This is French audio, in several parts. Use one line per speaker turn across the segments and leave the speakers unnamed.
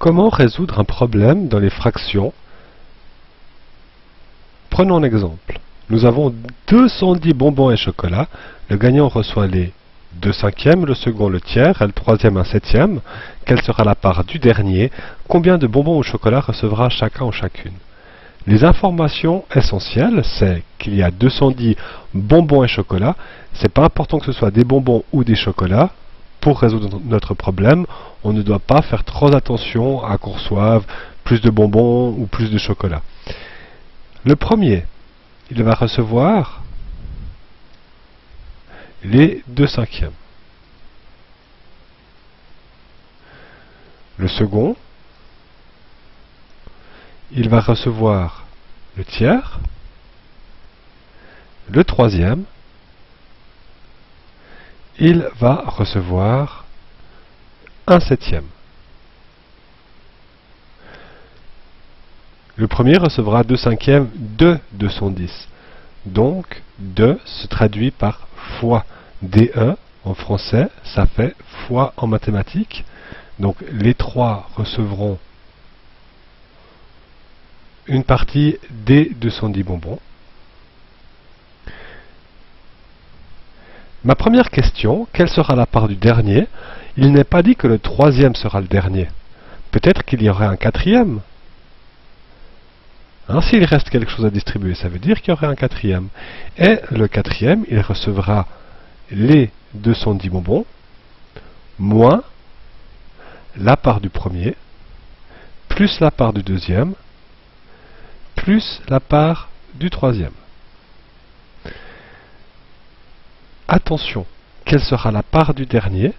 Comment résoudre un problème dans les fractions? Prenons un exemple. Nous avons 210 bonbons et chocolat. Le gagnant reçoit les 2 cinquièmes, le second le tiers et le troisième un septième. Quelle sera la part du dernier? Combien de bonbons au chocolat recevra chacun ou chacune? Les informations essentielles, c'est qu'il y a 210 bonbons et chocolat. C'est pas important que ce soit des bonbons ou des chocolats. Pour résoudre notre problème, on ne doit pas faire trop attention à qu'on reçoive plus de bonbons ou plus de chocolat. Le premier, il va recevoir les 2 cinquièmes. Le second, il va recevoir le tiers. Le troisième, il va recevoir un septième. Le premier recevra 2 cinquièmes de 210. Donc, 2 se traduit par fois. DE en français, ça fait fois en mathématiques. Donc, les 3 recevront une partie des 210 bonbons. Ma première question, quelle sera la part du dernier? Il n'est pas dit que le troisième sera le dernier. Peut-être qu'il y aurait un quatrième. S'il reste quelque chose à distribuer, ça veut dire qu'il y aurait un quatrième. Et le quatrième, il recevra les 210 bonbons, moins la part du premier, plus la part du deuxième, plus la part du troisième. Attention, quelle sera la part du dernier?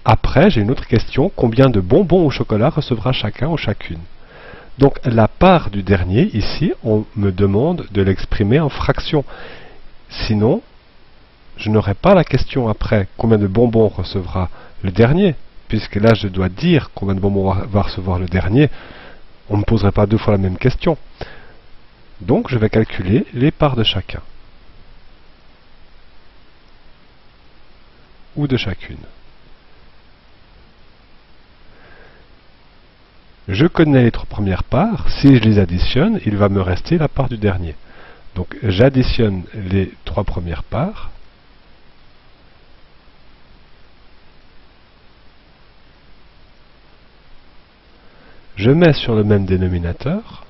Après, j'ai une autre question, combien de bonbons au chocolat recevra chacun ou chacune? Donc la part du dernier, ici, on me demande de l'exprimer en fraction. Sinon, je n'aurai pas la question après, combien de bonbons recevra le dernier? Puisque là, je dois dire combien de bonbons va recevoir le dernier. On ne me poserait pas deux fois la même question. Donc, je vais calculer les parts de chacun. Ou de chacune. Je connais les 3 premières parts. Si je les additionne, il va me rester la part du dernier. Donc, j'additionne les 3 premières parts. Je mets sur le même dénominateur.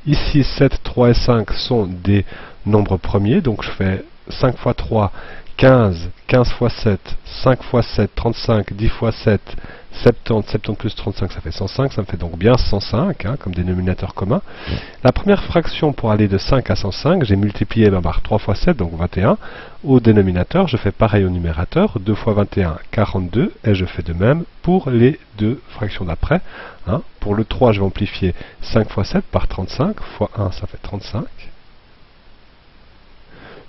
Ici, 7, 3 et 5 sont des nombres premiers. Donc, je fais 5 fois 3, 15, 15 fois 7, 5 fois 7, 35, 10 fois 7, 70, 70 plus 35, ça fait 105, ça me fait donc bien 105, comme dénominateur commun. La première fraction, pour aller de 5 à 105, j'ai multiplié par 3 fois 7, donc 21. Au dénominateur, je fais pareil au numérateur, 2 fois 21, 42, et je fais de même pour les deux fractions d'après. Pour le 3, je vais amplifier 5 fois 7 par 35, fois 1, ça fait 35.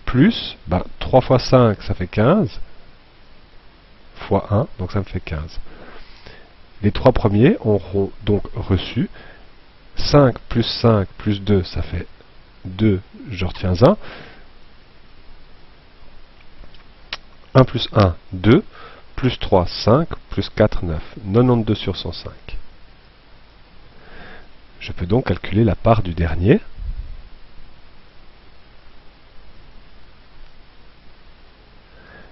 Plus, 3 fois 5, ça fait 15, fois 1, donc ça me fait 15. Les 3 premiers auront donc reçu 5 plus 2, ça fait 2, je retiens 1. 1 plus 1, 2, plus 3, 5, plus 4, 9. 92 sur 105. Je peux donc calculer la part du dernier.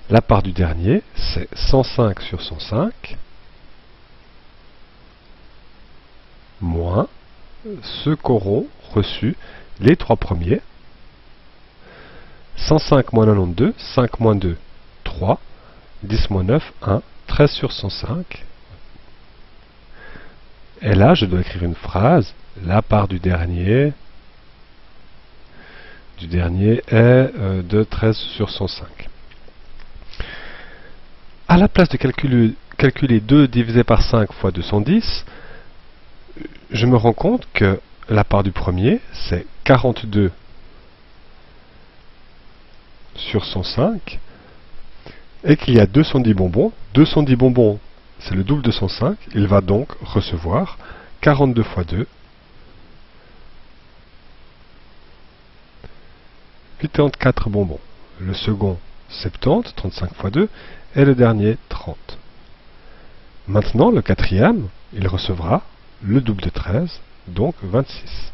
La part du dernier, c'est 105 sur 105, moins ce qu'auront reçu les 3 premiers. 105 moins 92, 5 moins 2, 3, 10 moins 9, 1, 13 sur 105. Et là, je dois écrire une phrase. La part du dernier est de 13 sur 105. À la place de calculer 2 divisé par 5 fois 210, je me rends compte que la part du premier, c'est 42 sur 105, et qu'il y a 210 bonbons. 210 bonbons, c'est le double de 105. Il va donc recevoir 42 fois 2, 84 bonbons. Le second, 70, 35 fois 2, et le dernier, 30. Maintenant, le quatrième, il recevra le double de 13, donc 26.